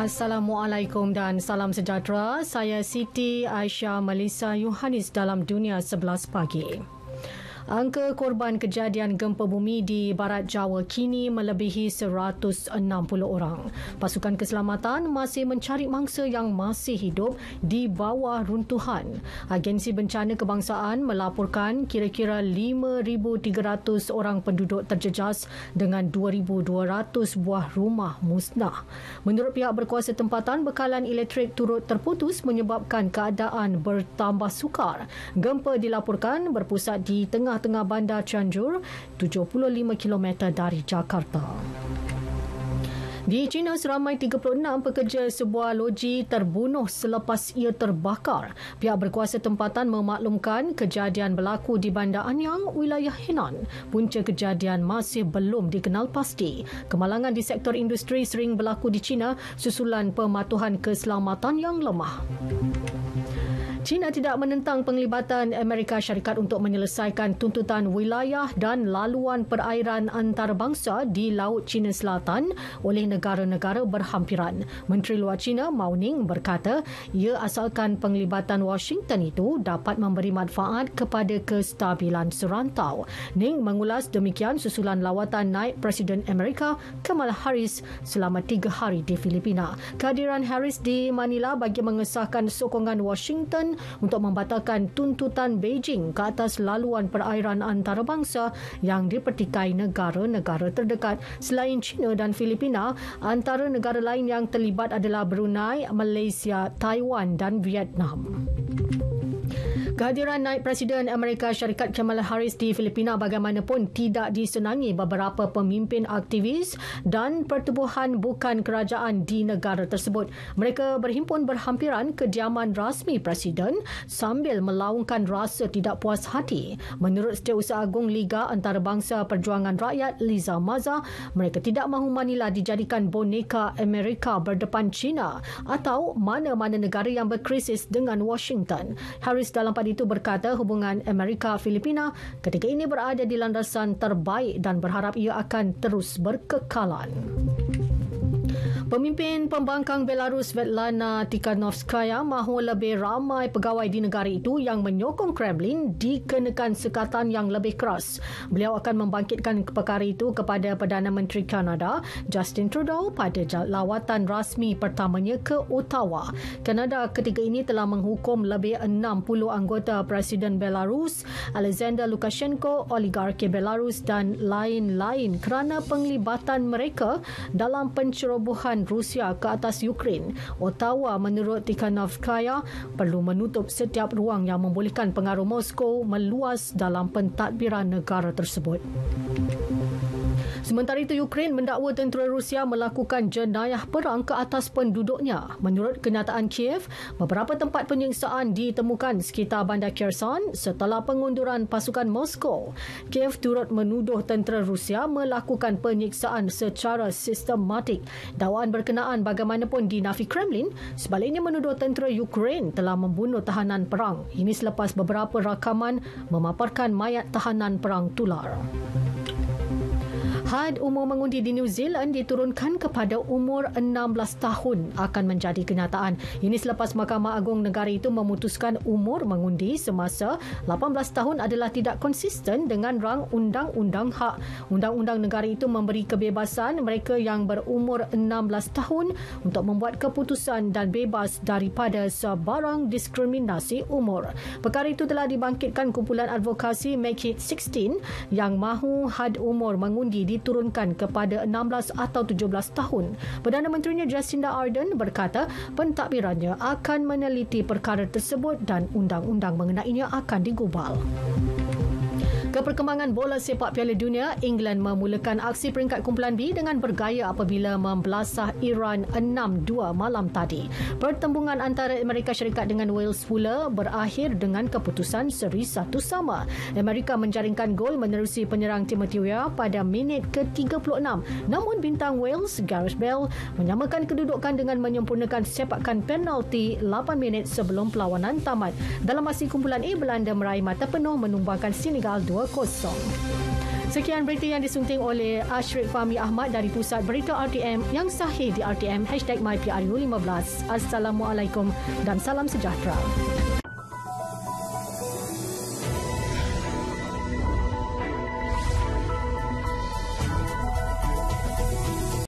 Assalamualaikum dan salam sejahtera. Saya Siti Aisyah Melissa Yohanis dalam Dunia 11 Pagi. Angka korban kejadian gempa bumi di Barat Jawa kini melebihi 160 orang. Pasukan keselamatan masih mencari mangsa yang masih hidup di bawah runtuhan. Agensi Bencana Kebangsaan melaporkan kira-kira 5,300 orang penduduk terjejas dengan 2,200 buah rumah musnah. Menurut pihak berkuasa tempatan, bekalan elektrik turut terputus menyebabkan keadaan bertambah sukar. Gempa dilaporkan berpusat di tengah bandar Cianjur, 75 km dari Jakarta. Di China, seramai 36 pekerja sebuah loji terbunuh selepas ia terbakar. Pihak berkuasa tempatan memaklumkan kejadian berlaku di Bandar Anyang, wilayah Henan. Punca kejadian masih belum dikenal pasti. Kemalangan di sektor industri sering berlaku di China susulan pematuhan keselamatan yang lemah. China tidak menentang penglibatan Amerika Syarikat untuk menyelesaikan tuntutan wilayah dan laluan perairan antarabangsa di Laut China Selatan oleh negara-negara berhampiran. Menteri Luar China Mao Ning berkata, ia asalkan penglibatan Washington itu dapat memberi manfaat kepada kestabilan serantau. Ning mengulas demikian susulan lawatan naib Presiden Amerika Kamala Harris selama 3 hari di Filipina. Kehadiran Harris di Manila bagi mengesahkan sokongan Washington untuk membatalkan tuntutan Beijing ke atas laluan perairan antarabangsa yang dipertikai negara-negara terdekat. Selain China dan Filipina, antara negara lain yang terlibat adalah Brunei, Malaysia, Taiwan dan Vietnam. Kehadiran naib Presiden Amerika Syarikat Kamala Harris di Filipina bagaimanapun tidak disenangi beberapa pemimpin aktivis dan pertubuhan bukan kerajaan di negara tersebut. Mereka berhimpun berhampiran kediaman rasmi Presiden sambil melaungkan rasa tidak puas hati. Menurut Setiausaha Agung Liga Antarabangsa Perjuangan Rakyat Liza Maza, mereka tidak mahu Manila dijadikan boneka Amerika berdepan China atau mana-mana negara yang berkrisis dengan Washington. Harris dalam itu berkata hubungan Amerika-Filipina ketika ini berada di landasan terbaik dan berharap ia akan terus berkekalan. Pemimpin pembangkang Belarus Svetlana Tikhanovskaya mahu lebih ramai pegawai di negara itu yang menyokong Kremlin dikenakan sekatan yang lebih keras. Beliau akan membangkitkan perkara itu kepada Perdana Menteri Kanada Justin Trudeau pada lawatan rasmi pertamanya ke Ottawa. Kanada ketika ini telah menghukum lebih 60 anggota Presiden Belarus, Alexander Lukashenko, oligarki Belarus dan lain-lain kerana penglibatan mereka dalam pencerobohan Rusia ke atas Ukraine. Ottawa menurut Tikhanovskaya perlu menutup setiap ruang yang membolehkan pengaruh Moskow meluas dalam pentadbiran negara tersebut. Sementara itu, Ukraine mendakwa tentera Rusia melakukan jenayah perang ke atas penduduknya. Menurut kenyataan Kiev, beberapa tempat penyiksaan ditemukan sekitar bandar Kherson setelah pengunduran pasukan Moskow. Kiev turut menuduh tentera Rusia melakukan penyiksaan secara sistematik. Dakwaan berkenaan bagaimanapun dinafi Kremlin, sebaliknya menuduh tentera Ukraine telah membunuh tahanan perang. Ini selepas beberapa rakaman memaparkan mayat tahanan perang tular. Had umur mengundi di New Zealand diturunkan kepada umur 16 tahun akan menjadi kenyataan. Ini selepas Mahkamah Agung negara itu memutuskan umur mengundi semasa 18 tahun adalah tidak konsisten dengan rang undang-undang hak. Undang-undang negara itu memberi kebebasan mereka yang berumur 16 tahun untuk membuat keputusan dan bebas daripada sebarang diskriminasi umur. Perkara itu telah dibangkitkan kumpulan advokasi Make It 16 yang mahu had umur mengundi diturunkan kepada 16 atau 17 tahun. Perdana Menterinya Jacinda Ardern berkata pentadbirannya akan meneliti perkara tersebut dan undang-undang mengenainya akan digubal. Ke perkembangan bola sepak Piala Dunia, England memulakan aksi peringkat kumpulan B dengan bergaya apabila membelasah Iran 6-2 malam tadi. Pertembungan antara Amerika Syarikat dengan Wales pula berakhir dengan keputusan seri 1-1. Amerika menjaringkan gol menerusi penyerang Timothy Weah pada minit ke-36. Namun bintang Wales, Gareth Bale, menyamakan kedudukan dengan menyempurnakan sepakan penalti 8 minit sebelum perlawanan tamat. Dalam aksi kumpulan A, Belanda meraih mata penuh menumbangkan Senegal 2 Sekian berita yang disunting oleh Ashrik Fahmi Ahmad dari Pusat Berita RTM yang sahih di RTM #MyPRU15. Assalamualaikum dan salam sejahtera.